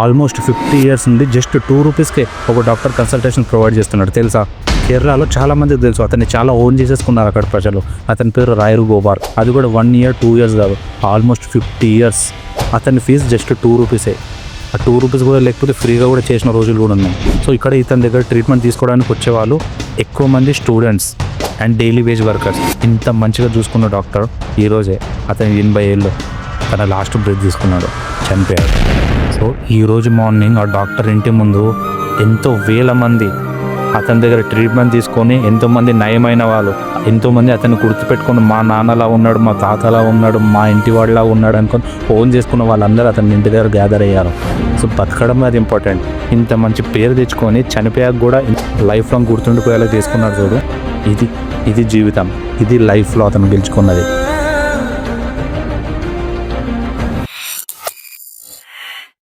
Almost 50 years నుండి just 2 రూపీస్కే ఒక డాక్టర్ కన్సల్టేషన్ ప్రొవైడ్ చేస్తున్నాడు తెలుసా. కేరళలో చాలామందికి తెలుసు, అతన్ని చాలా ఓన్ చేసేసుకున్నారు అక్కడ ప్రజలు. అతని పేరు రాయరు గోపాల్. అది కూడా 1 year 2 years కాదు, ఆల్మోస్ట్ 50 years. అతని ఫీజు జస్ట్ 2 రూపీసే. ఆ 2 రూపీస్ కూడా లేకపోతే ఫ్రీగా కూడా చేసిన రోజులు కూడా ఉన్నాయి. సో ఇక్కడ ఇతని దగ్గర ట్రీట్మెంట్ తీసుకోవడానికి వచ్చేవాళ్ళు ఎక్కువ మంది students and daily wage workers. ఇంత మంచిగా చూసుకున్న డాక్టర్ ఈరోజే అతని 80 ఏళ్ళు తన లాస్ట్ బ్రెత్ తీసుకున్నాడు, చనిపోయాడు. సో ఈరోజు మార్నింగ్ ఆ డాక్టర్ ఇంటి ముందు ఎంతో వేల మంది అతని దగ్గర ట్రీట్మెంట్ తీసుకొని, ఎంతోమంది నయమైన వాళ్ళు, ఎంతోమంది అతన్ని గుర్తుపెట్టుకొని మా నాన్నలా ఉన్నాడు, మా తాతలా ఉన్నాడు, మా ఇంటి వాడిలా ఉన్నాడు అనుకొని ఫోన్ చేసుకున్న వాళ్ళందరూ అతని ఇంటి దగ్గర గ్యాదర్ అయ్యారు. సో బతకడం అది ఇంపార్టెంట్. ఇంత మంచి పేరు తెచ్చుకొని చనిపోయాక కూడా లైఫ్ లాంగ్ గుర్తుండిపోయేలా తీసుకున్నాడు చూడు. ఇది జీవితం, ఇది లైఫ్లో అతను గెలుచుకున్నది.